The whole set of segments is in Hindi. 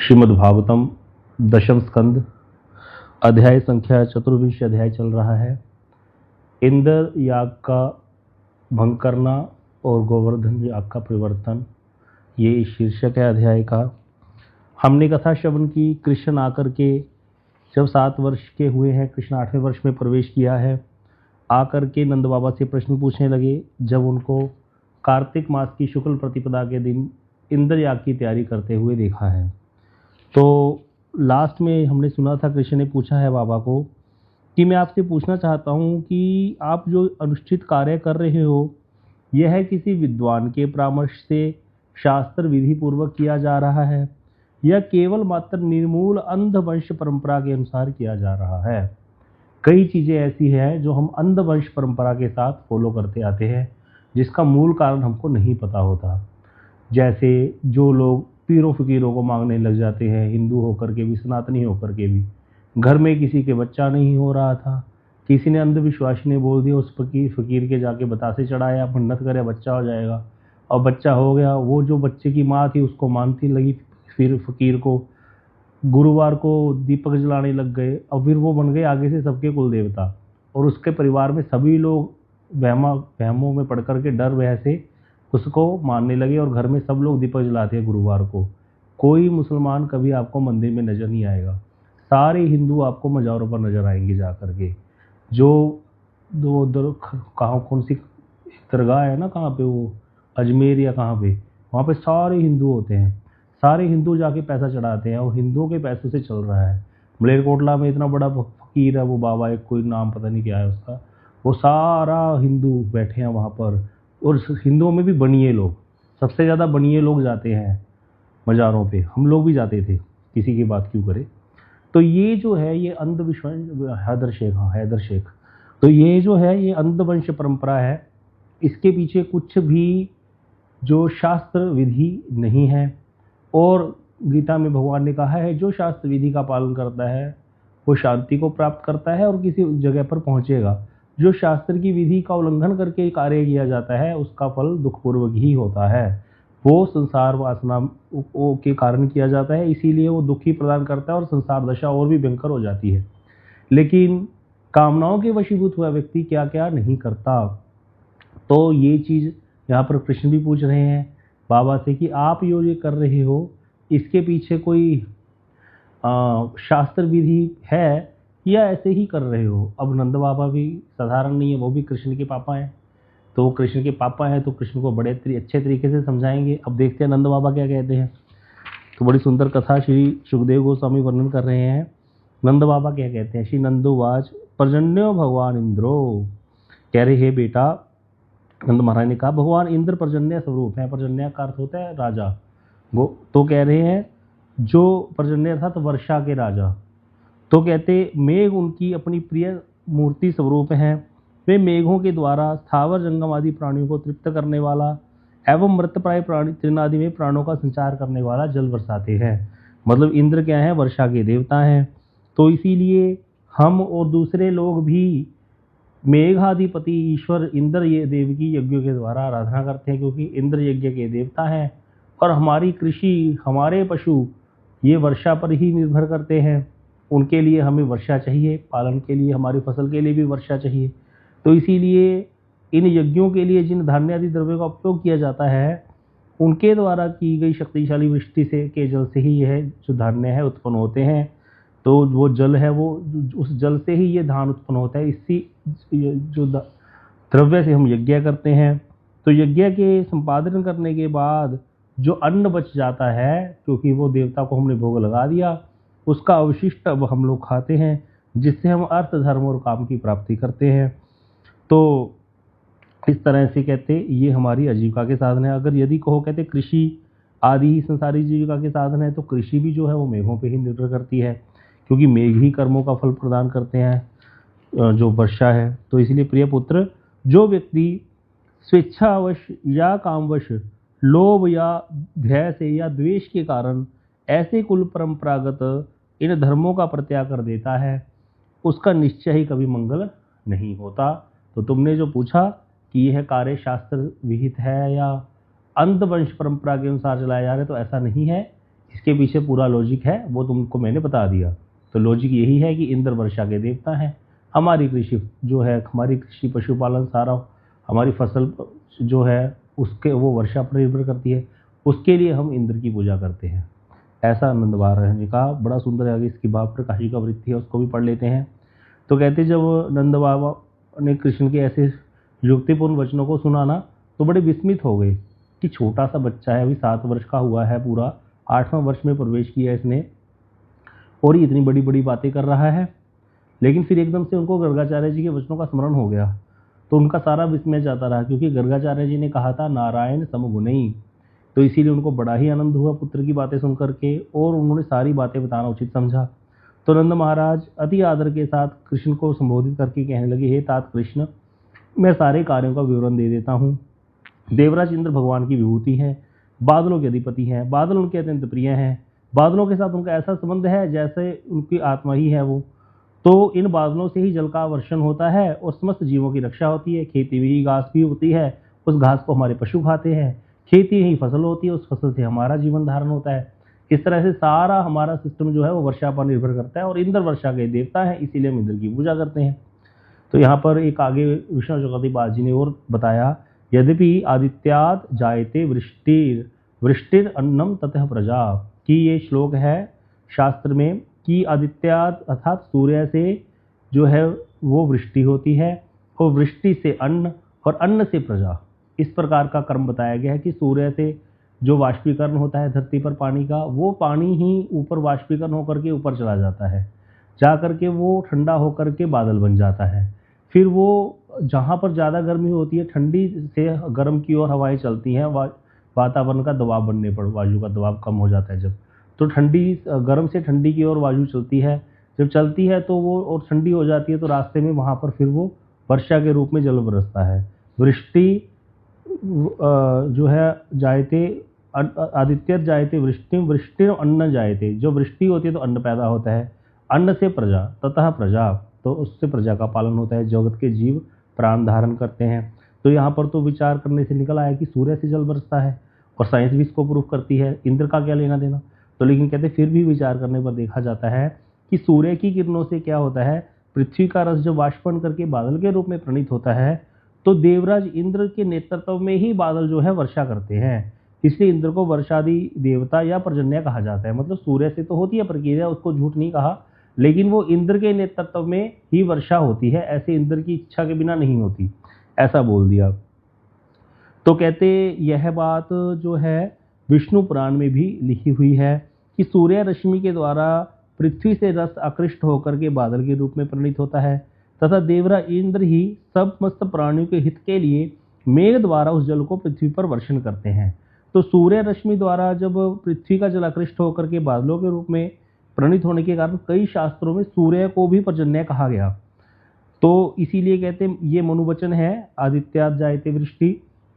श्रीमद्भागवतम दशम स्कंद अध्याय संख्या चतुर्विंश अध्याय चल रहा है। इंद्र याग का भंग करना और गोवर्धन याग का परिवर्तन, ये शीर्षक है अध्याय का। हमने कथा श्रवण की। कृष्ण आकर के जब 7 वर्ष के हुए हैं, कृष्ण 8वें वर्ष में प्रवेश किया है, आकर के नंद बाबा से प्रश्न पूछने लगे। जब उनको कार्तिक मास की शुक्ल प्रतिपदा के दिन इंद्र याग की तैयारी करते हुए देखा है, तो लास्ट में हमने सुना था, कृष्ण ने पूछा है बाबा को कि मैं आपसे पूछना चाहता हूँ कि आप जो अनुष्ठित कार्य कर रहे हो, यह किसी विद्वान के परामर्श से शास्त्र विधि पूर्वक किया जा रहा है या केवल मात्र निर्मूल अंध वंश परंपरा के अनुसार किया जा रहा है। कई चीज़ें ऐसी हैं जो हम अंध वंश परंपरा के साथ फॉलो करते आते हैं, जिसका मूल कारण हमको नहीं पता होता। जैसे जो लोग पीरों फकीरों को मांगने लग जाते हैं, हिंदू होकर के भी, सनातनी होकर के भी। घर में किसी के बच्चा नहीं हो रहा था, किसी ने अंधविश्वासी ने बोल दिया, उस फकीर के जाके बतासे चढ़ाया, मन्नत करे बच्चा हो जाएगा, और बच्चा हो गया। वो जो बच्चे की माँ थी उसको मानती लगी, फिर फकीर को गुरुवार को दीपक जलाने लग गए, और फिर वो बन गए आगे से सबके कुल देवता। और उसके परिवार में सभी लोग वहमों में पड़ कर के डर भय से उसको मानने लगे, और घर में सब लोग दीपक जलाते हैं गुरुवार को। कोई मुसलमान कभी आपको मंदिर में नजर नहीं आएगा, सारे हिंदू आपको मज़ारों पर नजर आएंगे जा करके। जो दो उधर कहाँ कौन सी दरगाह है ना, कहाँ पे वो अजमेर या कहाँ पे, वहाँ पे सारे हिंदू होते हैं। सारे हिंदू जाके पैसा चढ़ाते हैं, और हिंदुओं के पैसों से चल रहा है। मलेरकोटला में इतना बड़ा फकीर है वो बाबा, एक कोई नाम पता नहीं क्या है उसका, वो सारा हिंदू बैठे हैं वहाँ पर। और हिंदुओं में भी बनिए लोग, सबसे ज़्यादा बनिए लोग जाते हैं मज़ारों पे। हम लोग भी जाते थे, किसी की बात क्यों करें। तो ये जो है ये अंधविश्वास, हैदर शेख, तो ये जो है ये अंधवंश परंपरा है। इसके पीछे कुछ भी जो शास्त्र विधि नहीं है। और गीता में भगवान ने कहा है, जो शास्त्र विधि का पालन करता है वो शांति को प्राप्त करता है और किसी जगह पर पहुंचेगा। जो शास्त्र की विधि का उल्लंघन करके कार्य किया जाता है, उसका फल दुखपूर्वक ही होता है। वो संसार वासना के कारण किया जाता है, इसीलिए वो दुख ही प्रदान करता है और संसार दशा और भी भयंकर हो जाती है। लेकिन कामनाओं के वशीभूत हुआ व्यक्ति क्या क्या नहीं करता। तो ये चीज़ यहाँ पर कृष्ण भी पूछ रहे हैं बाबा से कि आप ये कर रहे हो, इसके पीछे कोई शास्त्र विधि है या ऐसे ही कर रहे हो। अब नंद बाबा भी साधारण नहीं है, वो भी कृष्ण के पापा हैं। तो कृष्ण के पापा हैं तो कृष्ण को बड़े अच्छे तरीके से समझाएंगे। अब देखते हैं नंद बाबा क्या कहते हैं। तो बड़ी सुंदर कथा श्री सुखदेव गोस्वामी वर्णन कर रहे हैं। नंद बाबा क्या कहते हैं। श्री नंदोवाच पर्जन्यो भगवान इंद्रो, कह रहे हैं बेटा, नंद महाराज ने कहा भगवान इंद्र पर्जन्य स्वरूप है। पर्जन्य का अर्थ होता है राजा। वो तो कह रहे हैं जो पर्जन्य था तो वर्षा के राजा। तो कहते मेघ उनकी अपनी प्रिय मूर्ति स्वरूप हैं। वे मेघों के द्वारा स्थावर जंगम आदि प्राणियों को तृप्त करने वाला एवं मृतप्राय प्राणी तृणादि में प्राणों का संचार करने वाला जल बरसाते हैं। मतलब इंद्र क्या है, वर्षा के देवता हैं। तो इसीलिए हम और दूसरे लोग भी मेघाधिपति ईश्वर इंद्र ये देव की यज्ञों के द्वारा आराधना करते हैं, क्योंकि इंद्र यज्ञ के देवता हैं। और हमारी कृषि, हमारे पशु ये वर्षा पर ही निर्भर करते हैं। उनके लिए हमें वर्षा चाहिए, पालन के लिए, हमारी फसल के लिए भी वर्षा चाहिए। तो इसीलिए इन यज्ञों के लिए जिन धान्य आदि द्रव्यों का उपयोग किया जाता है, उनके द्वारा की गई शक्तिशाली वृष्टि से के जल से ही यह जो धान्य है उत्पन्न होते हैं। तो वो जल है, वो उस जल से ही ये धान उत्पन्न होता है। इसी जो द्रव्य से हम यज्ञ करते हैं। तो यज्ञ के संपादन करने के बाद जो अन्न बच जाता है, क्योंकि वो देवता को हमने भोग लगा दिया, उसका अवशिष्ट अब हम लोग खाते हैं, जिससे हम अर्थ धर्म और काम की प्राप्ति करते हैं। तो इस तरह से कहते ये हमारी आजीविका के साधन है। अगर यदि कहो कहते कृषि आदि ही संसारी जीविका के साधन है, तो कृषि भी जो है वो मेघों पे ही निर्भर करती है, क्योंकि मेघ ही कर्मों का फल प्रदान करते हैं, जो वर्षा है। तो इसलिए प्रिय पुत्र, जो व्यक्ति स्वेच्छावश या कामवश, लोभ या भय से या द्वेष के कारण ऐसे कुल परंपरागत इन धर्मों का प्रत्याग कर देता है, उसका निश्चय ही कभी मंगल नहीं होता। तो तुमने जो पूछा कि यह कार्य शास्त्र विहित है या अंधवंश परंपरा के अनुसार चलाया जा रहा है, तो ऐसा नहीं है। इसके पीछे पूरा लॉजिक है, वो तुमको मैंने बता दिया। तो लॉजिक यही है कि इंद्र वर्षा के देवता हैं। हमारी कृषि जो है, हमारी कृषि पशुपालन सारा, हमारी फसल जो है उसके वो वर्षा पर निर्भर करती है, उसके लिए हम इंद्र की पूजा करते हैं। ऐसा नंद महाराज ने कहा। बड़ा सुंदर आगे इसकी भाव प्रकाशी का वृत्ति है, उसको भी पढ़ लेते हैं। तो कहते जब नंद बाबा ने कृष्ण के ऐसे युक्तिपूर्ण वचनों को सुना ना, तो बड़े विस्मित हो गए कि छोटा सा बच्चा है, अभी 7 वर्ष का हुआ है, पूरा 8वां वर्ष में प्रवेश किया इसने, और ये इतनी बड़ी बड़ी बातें कर रहा है। लेकिन फिर एकदम से उनको गर्गाचार्य जी के वचनों का स्मरण हो गया, तो उनका सारा विस्मय जाता रहा, क्योंकि गर्गाचार्य जी ने कहा था नारायण समगुणई। तो इसीलिए उनको बड़ा ही आनंद हुआ पुत्र की बातें सुन करके, और उन्होंने सारी बातें बताना उचित समझा। तो नंद महाराज अति आदर के साथ कृष्ण को संबोधित करके कहने लगे, हे तात कृष्ण, मैं सारे कार्यों का विवरण दे देता हूँ। देवराज इंद्र भगवान की विभूति है, बादलों के अधिपति हैं, बादल उनके अत्यंत प्रिय हैं, बादलों के साथ उनका ऐसा संबंध है जैसे उनकी आत्मा ही है वो। तो इन बादलों से ही जल का वर्षण होता है और समस्त जीवों की रक्षा होती है। खेती भी, घास भी होती है, उस घास को हमारे पशु खाते हैं। खेती ही फसल होती है, उस फसल से हमारा जीवन धारण होता है। इस तरह से सारा हमारा सिस्टम जो है वो वर्षा पर निर्भर करता है, और इंद्र वर्षा के देवता है, इसीलिए हम इंद्र की पूजा करते हैं। तो यहाँ पर एक आगे विष्णु चक्रवर्ती जी ने और बताया, यद्यपि आदित्याद जायते वृष्टिर वृष्टिर अन्नम ततः प्रजा, कि ये श्लोक है शास्त्र में कि आदित्याद अर्थात सूर्य से जो है वो वृष्टि होती है, और वृष्टि से अन्न, और अन्न से प्रजा। इस प्रकार का कर्म बताया गया है कि सूर्य से जो वाष्पीकरण होता है धरती पर पानी का, वो पानी ही ऊपर वाष्पीकरण होकर के ऊपर चला जाता है, जा करके वो ठंडा होकर के बादल बन जाता है। फिर वो जहाँ पर ज़्यादा गर्मी होती है, ठंडी से गर्म की ओर हवाएं चलती हैं, वातावरण का दबाव बनने पर वायु का दबाव कम हो जाता है जब, तो ठंडी गर्म से ठंडी की ओर वायु चलती है। जब चलती है तो वो और ठंडी हो जाती है, तो रास्ते में वहाँ पर फिर वो वर्षा के रूप में जल बरसता है। वृष्टि जो है जायते आदित्य जायते वृष्टि वृष्टि अन्न जायते, जो वृष्टि होती है तो अन्न पैदा होता है, अन्न से प्रजा ततः प्रजा, तो उससे प्रजा का पालन होता है, जगत के जीव प्राण धारण करते हैं। तो यहाँ पर तो विचार करने से निकल आया कि सूर्य से जल बरसता है, और साइंस भी इसको प्रूफ करती है, इंद्र का क्या लेना देना। तो लेकिन कहते फिर भी विचार करने पर देखा जाता है कि सूर्य की किरणों से क्या होता है, पृथ्वी का रस जब वाष्पन करके बादल के रूप में प्रणीत होता है, तो देवराज इंद्र के नेतृत्व में ही बादल जो है वर्षा करते हैं। इसलिए इंद्र को वर्षादि देवता या पर्जन्य कहा जाता है। मतलब सूर्य से तो होती है प्रक्रिया, उसको झूठ नहीं कहा, लेकिन वो इंद्र के नेतृत्व में ही वर्षा होती है, ऐसे इंद्र की इच्छा के बिना नहीं होती, ऐसा बोल दिया। तो कहते यह बात जो है विष्णु पुराण में भी लिखी हुई है कि सूर्य रश्मि के द्वारा पृथ्वी से रस आकृष्ट होकर के बादल के रूप में प्रणीत होता है, तथा देवराज इंद्र ही समस्त प्राणियों के हित के लिए मेघ द्वारा उस जल को पृथ्वी पर वर्षण करते हैं। तो सूर्य रश्मि द्वारा जब पृथ्वी का जल आकृष्ट होकर के बादलों के रूप में प्रणीत होने के कारण कई शास्त्रों में सूर्य को भी पर्जन्य कहा गया। तो इसीलिए कहते हैं ये मनुवचन है, आदित्याद जायते वृष्टि,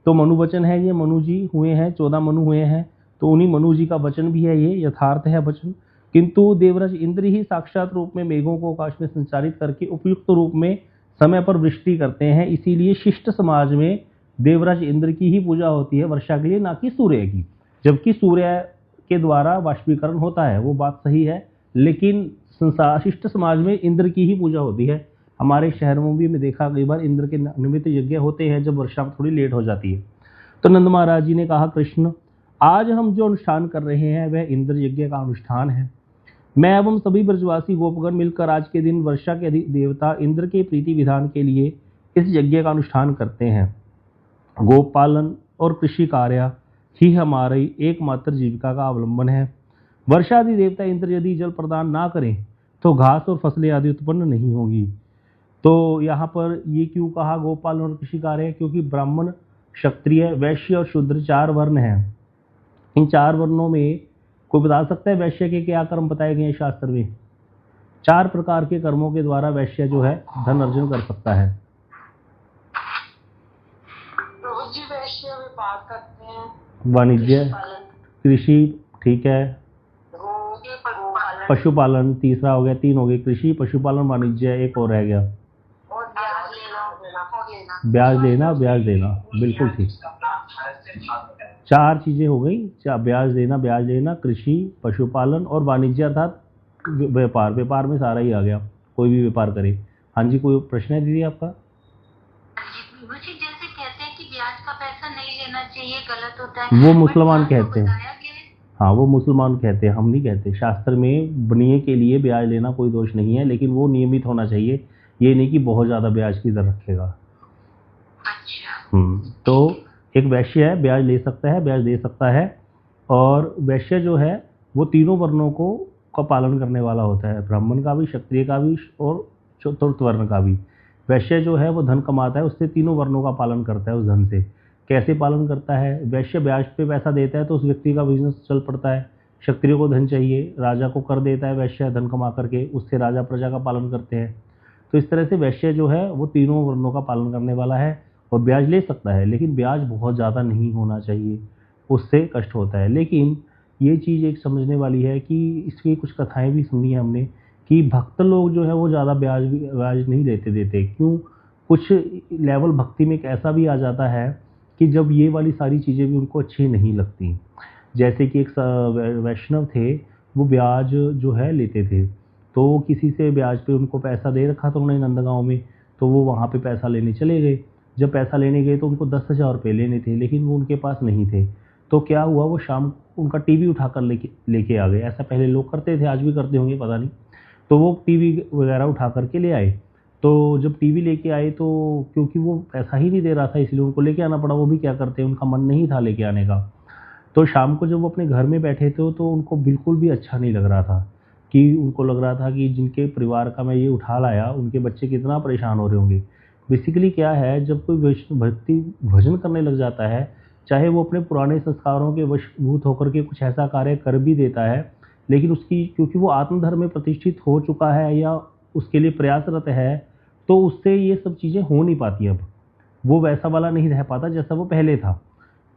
तो मनुवचन है, ये मनु जी हुए हैं, 14 मनु हुए हैं, तो उन्हीं मनु जी का वचन भी है, ये यथार्थ है वचन। किंतु देवराज इंद्र ही साक्षात रूप में मेघों को आकाश में संचारित करके उपयुक्त रूप में समय पर वृष्टि करते हैं। इसीलिए शिष्ट समाज में देवराज इंद्र की ही पूजा होती है वर्षा के लिए, ना कि सूर्य की। जबकि सूर्य के द्वारा वाष्पीकरण होता है, वो बात सही है, लेकिन संसार शिष्ट समाज में इंद्र की ही पूजा होती है। हमारे शहर में भी मैं देखा कई बार इंद्र के निमित्त यज्ञ होते हैं जब वर्षा थोड़ी लेट हो जाती है। तो नंद महाराज जी ने कहा, कृष्ण आज हम जो अनुष्ठान कर रहे हैं वह इंद्र यज्ञ का अनुष्ठान है। मैं एवं सभी ब्रजवासी गोपगण मिलकर आज के दिन वर्षा के देवता इंद्र के प्रीति विधान के लिए इस यज्ञ का अनुष्ठान करते हैं। गोप पालन और कृषि कार्य ही हमारी एकमात्र जीविका का अवलंबन है। वर्षादि देवता इंद्र यदि जल प्रदान ना करें तो घास और फसलें आदि उत्पन्न नहीं होगी। तो यहाँ पर ये क्यों कहा गोपालन और कृषि कार्य, क्योंकि ब्राह्मण, क्षत्रिय, वैश्य और शूद्र 4 वर्ण हैं। इन 4 वर्णों में कोई बता सकता है वैश्य के क्या कर्म बताए गए हैं शास्त्र में? 4 प्रकार के कर्मों के द्वारा वैश्य जो है धन अर्जन कर सकता है। वैश्य व्यापार करते हैं, वाणिज्य, कृषि, ठीक है, पशुपालन तीसरा हो गया, 3 हो गए, कृषि, पशुपालन, वाणिज्य, एक और रह गया, और ब्याज लेना ब्याज लेना, ब्याज देना, बिल्कुल ठीक। 4 चीज़ें हो गई, ब्याज देना, कृषि, पशुपालन और वाणिज्य अर्थात व्यापार। व्यापार में सारा ही आ गया, कोई भी व्यापार करे। हाँ जी, कोई प्रश्न है दीदी आपका? प्रभु जी जैसे कहते हैं कि ब्याज का पैसा नहीं लेना चाहिए, गलत होता है, वो but मुसलमान यहाँ तो कहते हैं। बताया गया है। हाँ, वो मुसलमान कहते हैं, हम नहीं कहते। शास्त्र में बनिए के लिए ब्याज लेना कोई दोष नहीं है, लेकिन वो नियमित होना चाहिए, ये नहीं कि बहुत ज़्यादा ब्याज की दर रखेगा। अच्छा। तो एक वैश्य है, ब्याज ले सकता है, ब्याज दे सकता है। और वैश्य जो है वो तीनों वर्णों का पालन करने वाला होता है, ब्राह्मण का भी, क्षत्रिय का भी और चतुर्थ वर्ण का भी। वैश्य जो है वो धन कमाता है, उससे तीनों वर्णों का पालन करता है। उस धन से कैसे पालन करता है? वैश्य ब्याज पे पैसा देता है तो उस व्यक्ति का बिजनेस चल पड़ता है। क्षत्रिय को धन चाहिए, राजा को कर देता है वैश्य धन कमा करके, उससे राजा प्रजा का पालन करते हैं। तो इस तरह से वैश्य जो है वो तीनों वर्णों का पालन करने वाला है और ब्याज ले सकता है, लेकिन ब्याज बहुत ज़्यादा नहीं होना चाहिए, उससे कष्ट होता है। लेकिन ये चीज़ एक समझने वाली है कि इसकी कुछ कथाएं भी सुनी है हमने कि भक्त लोग जो है वो ज़्यादा ब्याज नहीं देते। क्यों? कुछ लेवल भक्ति में एक ऐसा भी आ जाता है कि जब ये वाली सारी चीज़ें भी उनको अच्छी नहीं लगती। जैसे कि एक वैष्णव थे, वो ब्याज जो है लेते थे, तो किसी से ब्याज पे उनको पैसा दे रखा था उन्होंने नंदगांव में, तो वो वहाँ पे पैसा लेने चले गए। जब पैसा लेने गए तो उनको 10,000 रुपये लेने थे, लेकिन वो उनके पास नहीं थे। तो क्या हुआ, वो शाम को उनका टीवी उठाकर लेके आ गए। ऐसा पहले लोग करते थे, आज भी करते होंगे पता नहीं। तो वो टीवी वगैरह उठा करके ले आए। तो जब टीवी लेके आए तो क्योंकि वो पैसा ही नहीं दे रहा था इसलिए उनको लेके आना पड़ा। वो भी क्या करते, उनका मन नहीं था लेके आने का। तो शाम को जब वो अपने घर में बैठे थे तो उनको बिल्कुल भी अच्छा नहीं लग रहा था, कि उनको लग रहा था कि जिनके परिवार का मैं ये उठा लाया उनके बच्चे कितना परेशान हो रहे होंगे। बेसिकली क्या है, जब कोई भक्ति भजन करने लग जाता है, चाहे वो अपने पुराने संस्कारों के वशभूत होकर के कुछ ऐसा कार्य कर भी देता है, लेकिन उसकी क्योंकि वो आत्मधर्म में प्रतिष्ठित हो चुका है या उसके लिए प्रयासरत है, तो उससे ये सब चीज़ें हो नहीं पाती। अब वो वैसा वाला नहीं रह पाता जैसा वो पहले था।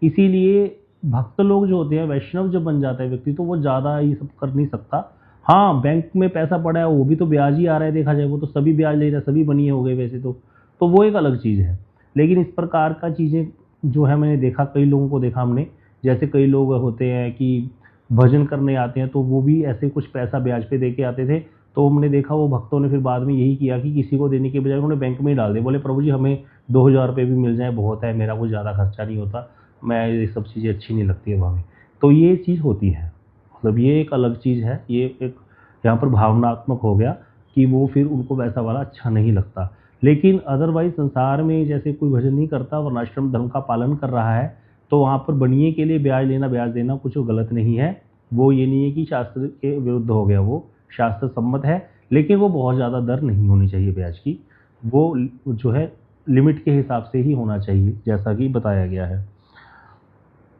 इसीलिए भक्त लोग जो होते हैं, वैष्णव जब बन जाता है व्यक्ति, तो वो ज़्यादा ये सब कर नहीं सकता। हाँ, बैंक में पैसा पड़ा है, वो भी तो ब्याज ही आ रहा है, देखा जाए वो तो सभी ब्याज ले रहे हैं, सभी बनिए हो गए वैसे तो वो एक अलग चीज़ है। लेकिन इस प्रकार का चीज़ें जो है मैंने देखा, कई लोगों को देखा हमने, जैसे कई लोग होते हैं कि भजन करने आते हैं तो वो भी ऐसे कुछ पैसा ब्याज पे दे के आते थे। तो हमने देखा वो भक्तों ने फिर बाद में यही किया कि किसी को देने के बजाय उन्होंने बैंक में ही डाल दिया। बोले प्रभु जी हमें 2,000 रुपये भी मिल जाए बहुत है, मेरा कोई ज़्यादा खर्चा नहीं होता, मैं ये सब चीज़ें अच्छी नहीं लगती है हमें। तो ये चीज़ होती है, मतलब ये एक अलग चीज़ है। ये एक यहाँ पर भावनात्मक हो गया कि वो फिर उनको वैसा वाला अच्छा नहीं लगता। लेकिन अदरवाइज संसार में जैसे कोई भजन नहीं करता, वर्णाश्रम धर्म का पालन कर रहा है, तो वहाँ पर बनिए के लिए ब्याज लेना, ब्याज देना कुछ गलत नहीं है। वो ये नहीं है कि शास्त्र के विरुद्ध हो गया, वो शास्त्र सम्मत है, लेकिन वो बहुत ज़्यादा दर नहीं होनी चाहिए ब्याज की। वो जो है लिमिट के हिसाब से ही होना चाहिए, जैसा कि बताया गया है।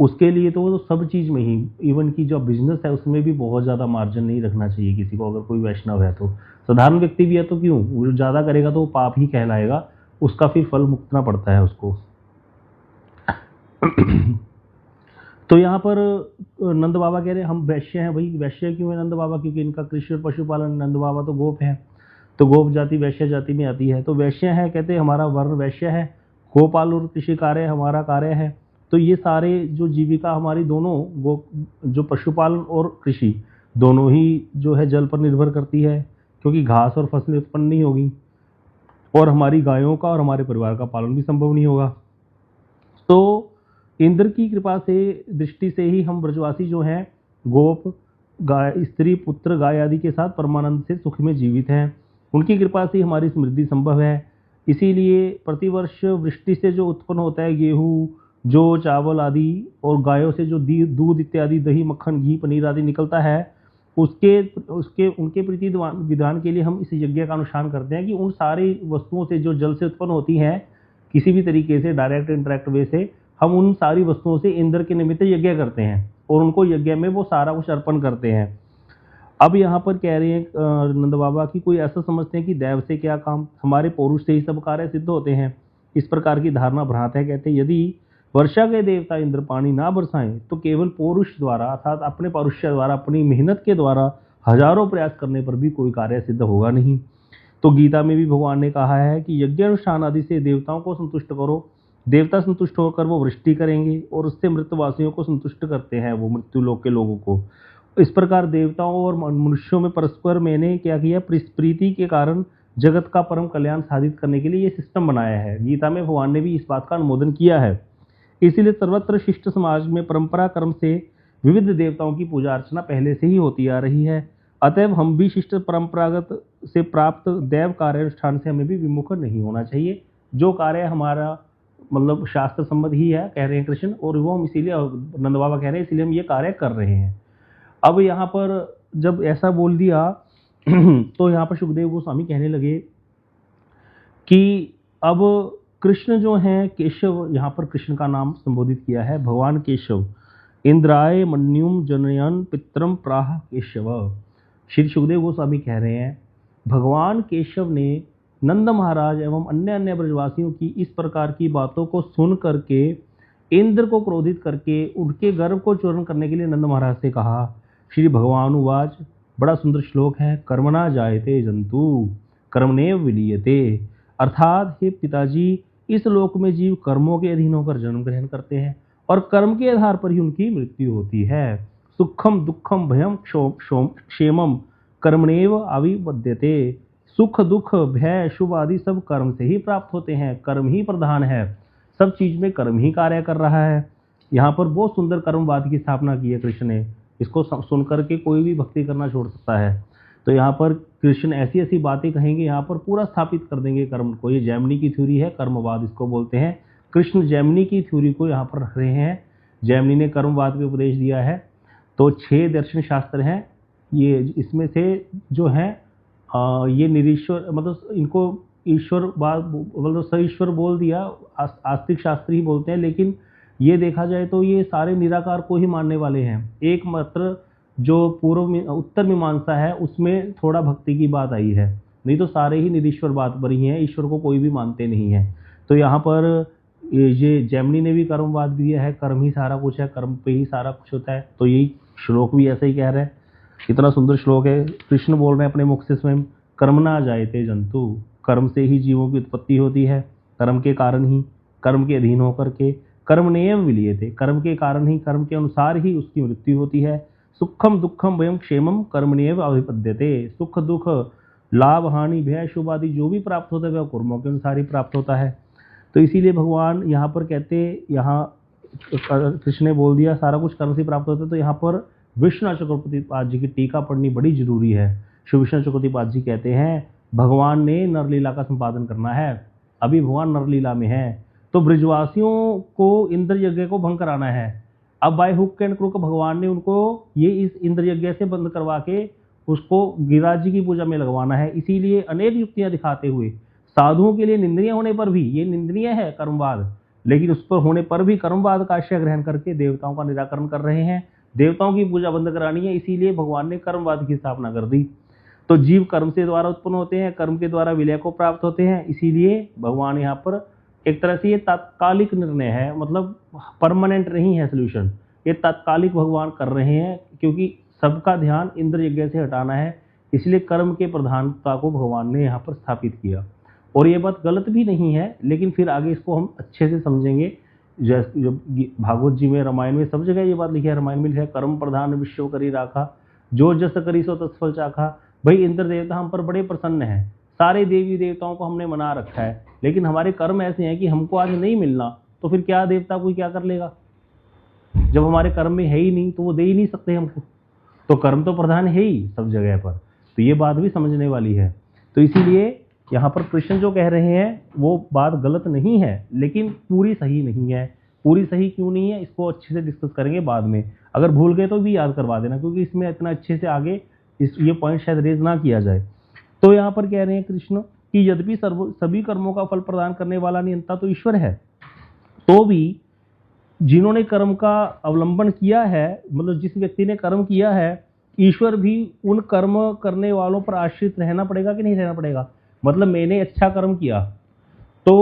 उसके लिए तो सब चीज़ में ही, इवन की जो बिजनेस है उसमें भी बहुत ज़्यादा मार्जिन नहीं रखना चाहिए किसी को। अगर कोई वैष्णव है तो, साधारण व्यक्ति भी है तो क्यों, वो ज़्यादा करेगा तो वो पाप ही कहलाएगा, उसका फिर फल भुगतना पड़ता है उसको। तो यहाँ पर नंद बाबा कह रहे हैं हम वैश्य हैं। भाई वैश्य क्यों है नंद बाबा? क्योंकि इनका कृषि और पशुपालन, नंद बाबा तो गोप हैं, तो गोप जाति वैश्य जाति में आती है। तो वैश्य है, कहते हैं हमारा वर्ण वैश्य है, गोपाल और कृषि कार्य हमारा कार्य है। तो ये सारे जो जीविका हमारी दोनों जो पशुपालन और कृषि दोनों ही जो है जल पर निर्भर करती है, क्योंकि घास और फसलें उत्पन्न नहीं होगी और हमारी गायों का और हमारे परिवार का पालन भी संभव नहीं होगा। तो इंद्र की कृपा से, दृष्टि से ही हम ब्रजवासी जो हैं गोप, गाय, स्त्री, पुत्र, गाय आदि के साथ परमानंद से सुख में जीवित हैं। उनकी कृपा से हमारी समृद्धि संभव है। इसीलिए प्रतिवर्ष वृष्टि से जो उत्पन्न होता है गेहूँ, जो चावल आदि, और गायों से जो दूध इत्यादि, दही, मक्खन, घी, पनीर आदि निकलता है, उनके प्रीति विधान के लिए हम इस यज्ञ का अनुष्ठान करते हैं कि उन सारी वस्तुओं से जो जल से उत्पन्न होती हैं, किसी भी तरीके से डायरेक्ट इंटरेक्ट वे से, हम उन सारी वस्तुओं से इंद्र के निमित्त यज्ञ करते हैं और उनको यज्ञ में वो सारा कुछ अर्पण करते हैं। अब यहाँ पर कह रहे हैं नंद बाबा की कोई ऐसा समझते हैं कि दैव से क्या काम, हमारे पौरुष से ही सब कार्य सिद्ध होते हैं। इस प्रकार की धारणा भ्रांत है। कहते हैं यदि वर्षा के देवता इंद्र पानी ना बरसाएं तो केवल पौरुष द्वारा, अर्थात अपने पौरुष्य द्वारा, अपनी मेहनत के द्वारा हजारों प्रयास करने पर भी कोई कार्य सिद्ध होगा नहीं। तो गीता में भी भगवान ने कहा है कि यज्ञ अनुष्ठान आदि से देवताओं को संतुष्ट करो। देवता संतुष्ट होकर वो वृष्टि करेंगे और उससे मृतवासियों को संतुष्ट करते हैं, वो मृत्यु लोक के लोगों को। इस प्रकार देवताओं और मनुष्यों में परस्पर मैंने क्या किया, प्रीति के कारण जगत का परम कल्याण साधित करने के लिए ये सिस्टम बनाया है। गीता में भगवान ने भी इस बात का अनुमोदन किया है। इसीलिए सर्वत्र शिष्ट समाज में परंपरा क्रम से विविध देवताओं की पूजा अर्चना पहले से ही होती आ रही है। अतएव हम भी शिष्ट परंपरागत से प्राप्त दैव कार्य अनुष्ठान से हमें भी विमुख नहीं होना चाहिए। जो कार्य हमारा मतलब शास्त्र संबद्ध ही है, कह रहे हैं कृष्ण, और वो हम इसीलिए नंद बाबा कह रहे हैं इसीलिए हम ये कार्य कर रहे हैं। अब यहाँ पर जब ऐसा बोल दिया तो यहाँ पर सुखदेव गोस्वामी कहने लगे कि अब कृष्ण जो हैं केशव, यहाँ पर कृष्ण का नाम संबोधित किया है, भगवान केशव, इंद्राय मन्युम जनयन पित्रम प्राह केशव। श्री सुखदेव गोस्वामी कह रहे हैं भगवान केशव ने नंद महाराज एवं अन्य अन्य ब्रजवासियों की इस प्रकार की बातों को सुन करके इंद्र को क्रोधित करके उनके गर्व को चूर्ण करने के लिए नंद महाराज से कहा। श्री भगवान उवाच, बड़ा सुंदर श्लोक है, कर्मणा जायते जंतु कर्मणेव विलीयते। अर्थात हे पिताजी, इस लोक में जीव कर्मों के अधीन होकर जन्म ग्रहण करते हैं और कर्म के आधार पर ही उनकी मृत्यु होती है। सुखम दुखम भयम क्षेमम कर्मणेव आविवद्यते। सुख दुख भय शुभ आदि सब कर्म से ही प्राप्त होते हैं, कर्म ही प्रधान है, सब चीज में कर्म ही कार्य कर रहा है। यहाँ पर बहुत सुंदर कर्मवाद की स्थापना की है कृष्ण ने। इसको सुनकर के कोई भी भक्ति करना छोड़ सकता है। तो यहाँ पर कृष्ण ऐसी ऐसी बातें कहेंगे, यहाँ पर पूरा स्थापित कर देंगे कर्म को। ये जैमिनी की थ्योरी है, कर्मवाद इसको बोलते हैं। कृष्ण जैमिनी की थ्योरी को यहाँ पर रख रहे हैं। जैमिनी ने कर्मवाद पे उपदेश दिया है। तो 6 दर्शन शास्त्र हैं, ये इसमें से जो है ये निरीश्वर मतलब इनको ईश्वरवाद मतलब सईश्वर बोल दिया, आस्तिक शास्त्र ही बोलते हैं। लेकिन ये देखा जाए तो ये सारे निराकार को ही मानने वाले हैं। एकमात्र जो उत्तर मीमांसा है उसमें थोड़ा भक्ति की बात आई है, नहीं तो सारे ही निरीश्वरवाद पर ही हैं, ईश्वर को कोई भी मानते नहीं है। तो यहाँ पर ये जैमिनी ने भी कर्मवाद दिया है, कर्म ही सारा कुछ है, कर्म पे ही सारा कुछ होता है। तो यही श्लोक भी ऐसा ही कह रहा है। इतना सुंदर श्लोक है। कृष्ण बोल रहे हैं अपने मुख से स्वयं, कर्मणा जायते जंतु, कर्म से ही जीवों की उत्पत्ति होती है, कर्म के कारण ही, कर्म के अधीन होकर के, कर्मण्येव विलीयते, कर्म के कारण ही, कर्म के अनुसार ही उसकी मृत्यु होती है। सुखम दुखम भयम क्षेमम कर्मण्येव अभिपद्यते। सुख दुख लाभ हानि भय शुभ आदि जो भी प्राप्त होता है वह कर्मों के अनुसार ही प्राप्त होता है। तो इसीलिए भगवान यहाँ पर कहते, यहाँ कृष्ण ने बोल दिया सारा कुछ कर्म से प्राप्त होता है। तो यहाँ पर विष्णु चक्रवर्तीपाद जी की टीका पढ़नी बड़ी जरूरी है। श्री विष्णु चक्रवर्तीपाद जी कहते हैं भगवान ने नरलीला का संपादन करना है, अभी भगवान नरलीला में है, तो ब्रजवासियों को इंद्र यज्ञ को भंग कराना है। अब बाय हुक एंड क्रुक भगवान ने उनको ये इस इंद्र यज्ञ से बंद करवा के उसको गिरिराज जी की पूजा में लगवाना है। इसीलिए अनेक युक्तियां दिखाते हुए साधुओं के लिए निंदनीय होने पर भी, ये निंदनीय है कर्मवाद, लेकिन उस पर होने पर भी कर्मवाद का आश्रय ग्रहण करके देवताओं का निराकरण कर रहे हैं। देवताओं की पूजा बंद करानी है, इसीलिए भगवान ने कर्मवाद की स्थापना कर दी। तो जीव कर्म से द्वारा उत्पन्न होते हैं, कर्म के द्वारा विलय को प्राप्त होते हैं। इसीलिए भगवान यहाँ पर एक तरह से ये तात्कालिक निर्णय है, मतलब परमानेंट नहीं है सोल्यूशन, ये तात्कालिक भगवान कर रहे हैं क्योंकि सबका ध्यान इंद्र यज्ञ से हटाना है। इसलिए कर्म के प्रधानता को भगवान ने यहाँ पर स्थापित किया। और ये बात गलत भी नहीं है, लेकिन फिर आगे इसको हम अच्छे से समझेंगे। जैसे भागवत जी में, रामायण में, सब जगह ये बात लिखी है। रामायण में लिखा है कर्म प्रधान विश्व करी राखा, जो जस करी सो तत्फल चाखा। भाई इंद्र देवता हम पर बड़े प्रसन्न हैं, सारे देवी देवताओं को हमने मना रखा है, लेकिन हमारे कर्म ऐसे हैं कि हमको आज नहीं मिलना, तो फिर क्या देवता कोई क्या कर लेगा? जब हमारे कर्म में है ही नहीं तो वो दे ही नहीं सकते हमको। तो कर्म तो प्रधान है ही सब जगह पर। तो ये बात भी समझने वाली है। तो इसीलिए यहाँ पर कृष्ण जो कह रहे हैं वो बात गलत नहीं है, लेकिन पूरी सही नहीं है। पूरी सही क्यों नहीं है इसको अच्छे से डिस्कस करेंगे बाद में। अगर भूल गए तो भी याद करवा देना, क्योंकि इसमें इतना अच्छे से आगे ये पॉइंट शायद रेज ना किया जाए। तो यहाँ पर कह रहे हैं कृष्ण कि यद्यपि सभी कर्मों का फल प्रदान करने वाला नियंता तो ईश्वर है, तो भी जिन्होंने कर्म का अवलंबन किया है, मतलब जिस व्यक्ति ने कर्म किया है, ईश्वर भी उन कर्म करने वालों पर आश्रित रहना पड़ेगा कि नहीं रहना पड़ेगा? मतलब मैंने अच्छा कर्म किया तो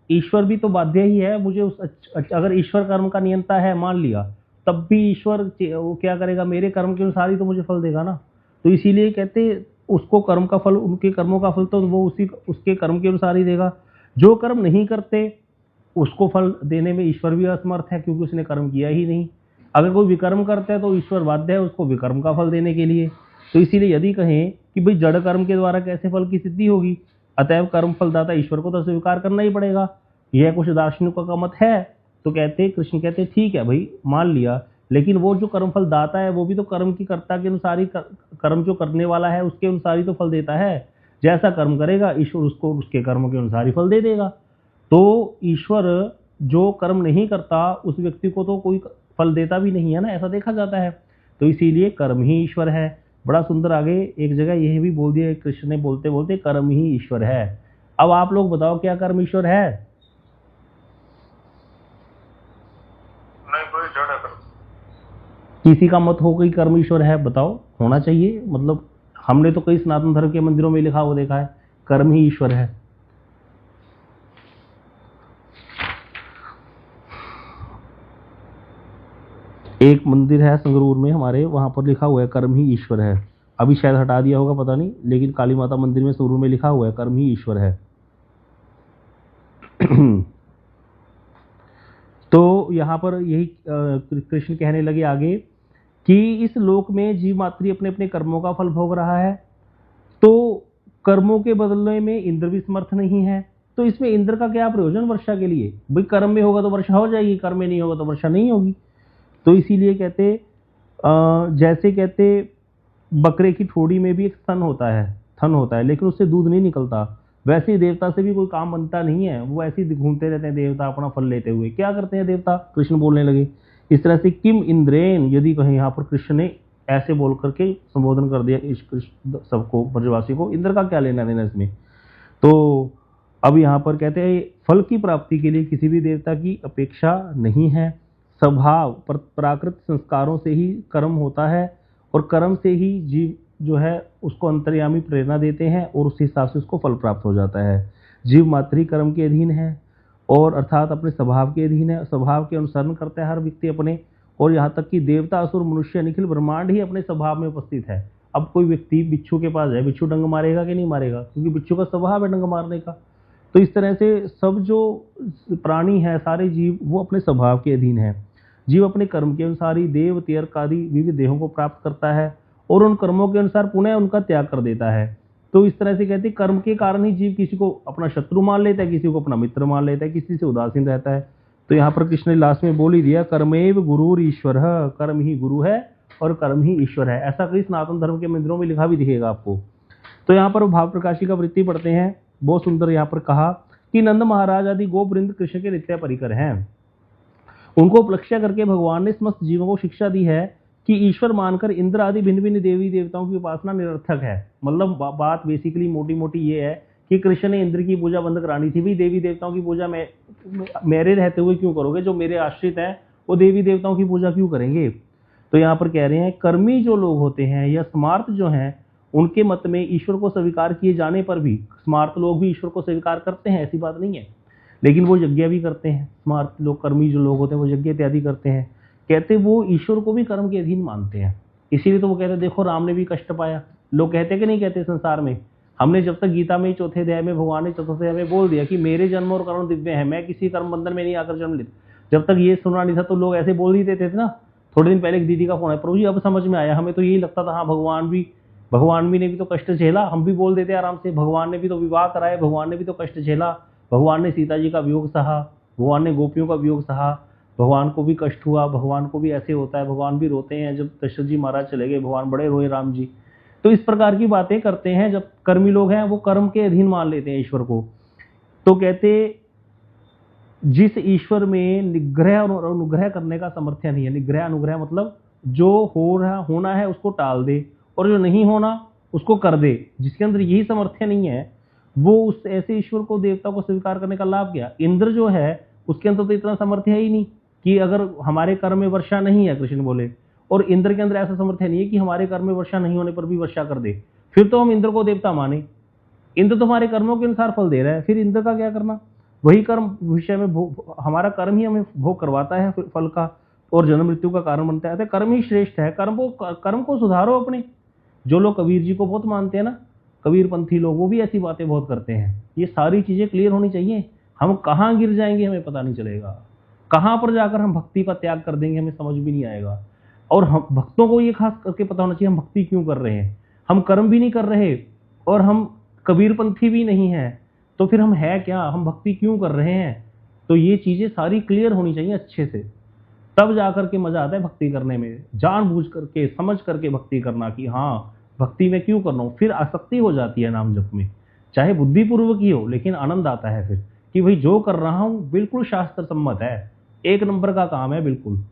ईश्वर भी तो बाध्य ही है मुझे अगर ईश्वर कर्म का नियंता है मान लिया, तब भी ईश्वर वो क्या करेगा? मेरे कर्म के अनुसार ही तो मुझे फल देगा ना। तो इसीलिए कहते उसको कर्म का फल, उनके कर्मों का फल तो वो उसके कर्म के अनुसार ही देगा। जो कर्म नहीं करते उसको फल देने में ईश्वर भी असमर्थ है, क्योंकि उसने कर्म किया ही नहीं। अगर कोई विकर्म करता है तो ईश्वर बाध्य है उसको विकर्म का फल देने के लिए। तो इसीलिए यदि कहें कि भाई जड़ कर्म के द्वारा कैसे फल की सिद्धि होगी, अतएव कर्म फलदाता ईश्वर को तो स्वीकार करना ही पड़ेगा। यह कुछ दार्शनिकों का मत है। तो कहते कृष्ण कहते ठीक है भाई, मान लिया, लेकिन वो जो कर्म फल दाता है वो भी तो कर्म की कर्ता के अनुसार ही, कर्म जो करने वाला है उसके अनुसार ही तो फल देता है। जैसा कर्म करेगा ईश्वर उसको उसके कर्म के अनुसार ही फल दे देगा। तो ईश्वर जो कर्म नहीं करता उस व्यक्ति को तो कोई फल देता भी नहीं है ना, ऐसा देखा जाता है। तो इसीलिए कर्म ही ईश्वर है। बड़ा सुंदर आगे एक जगह यह भी बोल दिया कृष्ण ने बोलते बोलते, कर्म ही ईश्वर है। अब आप लोग बताओ क्या कर्म ईश्वर है? नहीं, कोई जड़ है कर्म। किसी का मत हो कि कर्म ईश्वर है? बताओ, होना चाहिए। मतलब हमने तो कई सनातन धर्म के मंदिरों में लिखा हुआ देखा है कर्म ही ईश्वर है। एक मंदिर है संगरूर में हमारे, वहां पर लिखा हुआ है कर्म ही ईश्वर है। अभी शायद हटा दिया होगा, पता नहीं, लेकिन काली माता मंदिर में संगरूर में लिखा हुआ है कर्म ही ईश्वर है। तो यहाँ पर यही कृष्ण कहने लगे आगे कि इस लोक में जीव मात्र अपने अपने कर्मों का फल भोग रहा है, तो कर्मों के बदलने में इंद्र भी समर्थ नहीं है। तो इसमें इंद्र का क्या प्रयोजन वर्षा के लिए? भाई कर्म में होगा तो वर्षा हो जाएगी, कर्म में नहीं होगा तो वर्षा नहीं होगी। तो इसीलिए कहते जैसे कहते बकरे की ठोड़ी में भी एक थन होता है, लेकिन उससे दूध नहीं निकलता, वैसे ही देवता से भी कोई काम बनता नहीं है। वो ऐसे ही घूमते रहते हैं देवता अपना फल लेते हुए। क्या करते हैं देवता? कृष्ण बोलने लगे इस तरह से, किम इंद्रेन, यदि कहीं यहाँ पर कृष्ण ने ऐसे बोल करके संबोधन कर दिया इस सबको, ब्रजवासी को, इंद्र का क्या लेना देना इसमें। तो अब यहाँ पर कहते हैं फल की प्राप्ति के लिए किसी भी देवता की अपेक्षा नहीं है। स्वभाव प्राकृत संस्कारों से ही कर्म होता है, और कर्म से ही जीव जो है उसको अंतर्यामी प्रेरणा देते हैं, और उस हिसाब से उसको फल प्राप्त हो जाता है। जीव मात्र कर्म के अधीन है, और अर्थात अपने स्वभाव के अधीन है। स्वभाव के अनुसरण करता है हर व्यक्ति अपने, और यहाँ तक कि देवता असुर मनुष्य निखिल ब्रह्मांड ही अपने स्वभाव में उपस्थित है। अब कोई व्यक्ति बिच्छू के पास जाए, बिच्छू डंग मारेगा कि नहीं मारेगा? क्योंकि बिच्छू का स्वभाव है डंग मारने का। तो इस तरह से सब जो प्राणी है, सारे जीव, वो अपने स्वभाव के अधीन है। जीव अपने कर्म के अनुसार ही देव तीर्थ आदि विविध देहों को प्राप्त करता है, और उन कर्मों के अनुसार पुनः उनका त्याग कर देता है। तो इस तरह से कहते हैं कर्म के कारण ही जीव किसी को अपना शत्रु मान लेता है, किसी को अपना मित्र मान लेता है, किसी से उदासीन रहता है। तो यहाँ पर कृष्ण ने लास्ट में बोल ही दिया, कर्मेव गुरुर ईश्वर, कर्म ही गुरु है और कर्म ही ईश्वर है। ऐसा कई सनातन धर्म के मंदिरों में लिखा भी दिखेगा आपको। तो यहाँ पर भाव प्रकाशी का वृत्ति पढ़ते हैं। बहुत सुंदर यहाँ पर कहा कि नंद महाराज आदि गोवृंद कृष्ण के नित्य परिकर हैं। उनको उपलक्ष्य करके भगवान ने समस्त जीवों को शिक्षा दी है कि ईश्वर मानकर इंद्र आदि भिन्न भिन्न देवी देवताओं की उपासना निरर्थक है। मतलब बात बेसिकली मोटी मोटी ये है कि कृष्ण ने इंद्र की पूजा बंद करानी थी। भी देवी देवताओं की पूजा मेरे रहते हुए क्यों करोगे? जो मेरे आश्रित हैं वो देवी देवताओं की पूजा क्यों करेंगे? तो यहाँ पर कह रहे हैं कर्मी जो लोग होते हैं या स्मार्थ जो हैं, उनके मत में ईश्वर को स्वीकार किए जाने पर भी स्मार्थ लोग भी ईश्वर को स्वीकार करते हैं, ऐसी बात नहीं है। लेकिन वो यज्ञ भी करते हैं। स्मार्थ लोग, कर्मी जो लोग होते हैं, वो यज्ञ इत्यादि करते हैं। कहते वो ईश्वर को भी कर्म के अधीन मानते हैं। इसीलिए तो वो कहते हैं देखो राम ने भी कष्ट पाया। लोग कहते कि नहीं कहते संसार में? हमने जब तक गीता में चौथे अध्याय में भगवान ने चतुर्थ अध्याय में बोल दिया कि मेरे जन्म और कर्म दिव्य है, मैं किसी कर्म बंधन में नहीं आकर जन्म लेता, जब तक ये सुना नहीं था तो लोग ऐसे बोल ही देते थे ना। थोड़े दिन पहले एक दीदी का फोन है, प्रभु जी अब समझ में आया, हमें तो यही लगता था हाँ भगवान भी ने भी तो कष्ट झेला, हम भी बोल देते आराम से, भगवान ने भी तो विवाह कराया, भगवान ने भी तो कष्ट झेला, भगवान ने सीता जी का वियोग सहा, भगवान ने गोपियों का वियोग सहा, भगवान को भी कष्ट हुआ, भगवान को भी ऐसे होता है, भगवान भी रोते हैं। जब दशरथ जी महाराज चले गए भगवान बड़े रोए राम जी। तो इस प्रकार की बातें करते हैं। जब कर्मी लोग हैं वो कर्म के अधीन मान लेते हैं ईश्वर को। तो कहते जिस ईश्वर में निग्रह और अनुग्रह करने का सामर्थ्य नहीं है। निग्रह अनुग्रह मतलब जो होना है उसको टाल दे, और जो नहीं होना उसको कर दे। जिसके अंदर यही सामर्थ्य नहीं है, वो उस ऐसे ईश्वर को, देवता को स्वीकार करने का लाभ क्या? इंद्र जो है उसके अंदर तो इतना सामर्थ्य है ही नहीं कि अगर हमारे कर्म में वर्षा नहीं है, कृष्ण बोले, और इंद्र के अंदर ऐसा सामर्थ्य नहीं है कि हमारे कर्म में वर्षा नहीं होने पर भी वर्षा कर दे, फिर तो हम इंद्र को देवता माने। इंद्र तो हमारे कर्मों के अनुसार फल दे रहा है, फिर इंद्र का क्या करना? वही कर्म विषय में हमारा कर्म ही हमें भोग करवाता है फल का, और जन्म मृत्यु का कारण बनता है। तो कर्म ही श्रेष्ठ है। कर्म को सुधारो अपने। जो लोग कबीर जी को बहुत मानते हैं ना, कबीर पंथी लोग, वो भी ऐसी बातें बहुत करते हैं। ये सारी चीजें क्लियर होनी चाहिए। हम कहाँ गिर जाएंगे हमें पता नहीं चलेगा, कहाँ पर जाकर हम भक्ति का त्याग कर देंगे हमें समझ भी नहीं आएगा। और हम भक्तों को ये खास करके पता होना चाहिए हम भक्ति क्यों कर रहे हैं। हम कर्म भी नहीं कर रहे और हम कबीरपंथी भी नहीं है, तो फिर हम है क्या, हम भक्ति क्यों कर रहे हैं। तो ये चीजें सारी क्लियर होनी चाहिए अच्छे से, तब जाकर के मजा आता है भक्ति करने में। जानबूझ करके समझ करके भक्ति करना कि हाँ भक्ति में क्यों कर रहा हूँ, फिर आसक्ति हो जाती है नाम जप में, चाहे बुद्धिपूर्वक ही हो, लेकिन आनंद आता है फिर कि भाई जो कर रहा हूँ बिल्कुल शास्त्र सम्मत है, एक नंबर का काम है बिल्कुल।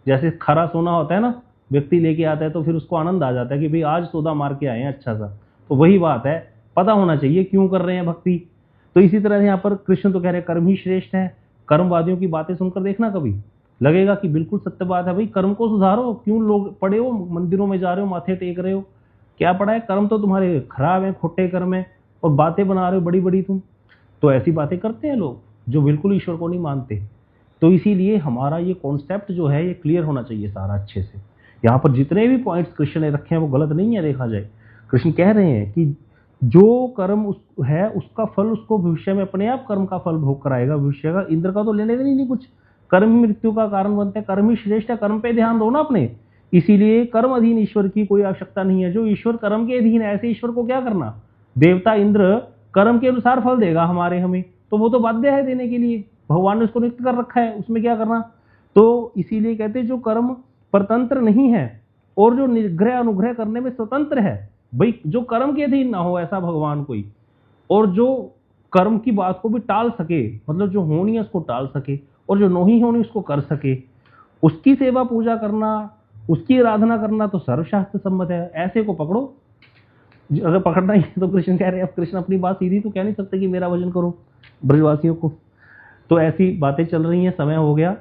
जैसे खरा सोना होता है ना, व्यक्ति लेके आता है तो फिर उसको आनंद आ जाता है कि भाई आज सौदा मार के आए हैं अच्छा सा। तो वही बात है, पता होना चाहिए क्यों कर रहे हैं भक्ति। तो इसी तरह यहाँ पर कृष्ण तो कह रहे हैं कर्म ही श्रेष्ठ है। कर्मवादियों की बातें सुनकर देखना, कभी लगेगा कि बिल्कुल सत्य बात है, भाई कर्म को सुधारो, क्यों लोग पड़े हो मंदिरों में जा रहे हो माथे टेक रहे हो, क्या पड़ा है, कर्म तो तुम्हारे खराब है, खोटे कर्म है, और बातें बना रहे हो बड़ी बड़ी तुम। तो ऐसी बातें करते हैं लोग जो बिल्कुल ईश्वर को नहीं मानते। तो इसीलिए हमारा ये कॉन्सेप्ट जो है ये क्लियर होना चाहिए सारा अच्छे से। यहाँ पर जितने भी पॉइंट्स कृष्ण ने रखे हैं वो गलत नहीं है देखा जाए। कृष्ण कह रहे हैं कि जो कर्म है उसका फल उसको भविष्य में अपने आप कर्म का फल भोग कराएगा, भविष्य का इंद्र का तो लेने देने नहीं कुछ। कर्म ही मृत्यु का कारण बनते हैं, कर्म ही श्रेष्ठ है, कर्म पे ध्यान दो ना अपने। इसीलिए कर्म अधीन ईश्वर की कोई आवश्यकता नहीं है। जो ईश्वर कर्म के अधीन है ऐसे ईश्वर को क्या करना। देवता इंद्र कर्म के अनुसार फल देगा हमारे हमें, तो वो तो बाध्य है देने के लिए, भगवान ने उसको नियुक्त कर रखा है, उसमें क्या करना। तो इसीलिए कहते हैं जो कर्म परतंत्र नहीं है और जो निग्रह अनुग्रह करने में स्वतंत्र है, भाई जो कर्म के अधीन ना हो ऐसा भगवान कोई, और जो कर्म की बात को भी टाल सके, मतलब जो होनी है उसको टाल सके और जो नहीं होनी उसको कर सके, उसकी सेवा पूजा करना, उसकी आराधना करना तो सर्वशास्त्र सम्मत है। ऐसे को पकड़ो। अगर पकड़ना ही है तो कृष्ण कह रहे हैं, अब कृष्ण अपनी बात सीधी तो कह नहीं सकते कि मेरा भजन करो ब्रजवासियों को। तो ऐसी बातें चल रही हैं, समय हो गया,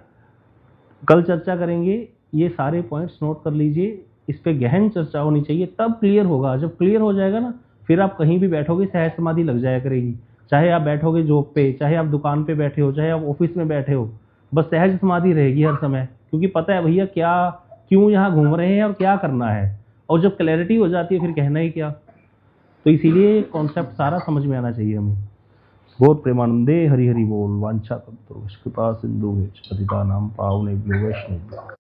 कल चर्चा करेंगे। ये सारे पॉइंट्स नोट कर लीजिए, इस पे गहन चर्चा होनी चाहिए, तब क्लियर होगा। जब क्लियर हो जाएगा ना, फिर आप कहीं भी बैठोगे सहज समाधि लग जाया करेगी। चाहे आप बैठोगे जॉब पे, चाहे आप दुकान पे बैठे हो, चाहे आप ऑफिस में बैठे हो, बस सहज समाधि रहेगी हर समय, क्योंकि पता है भैया क्या क्यों यहाँ घूम रहे हैं और क्या करना है। और जब क्लैरिटी हो जाती है फिर कहना ही क्या। तो इसीलिए कॉन्सेप्ट सारा समझ में आना चाहिए हमें। गौर प्रेमानंदे हरि हरि बोल। वांछा कल्पतरुभ्यश्च कृपा सिंधुभ्यश्च पतितानां पावनेभ्यो वैष्णवेभ्यो।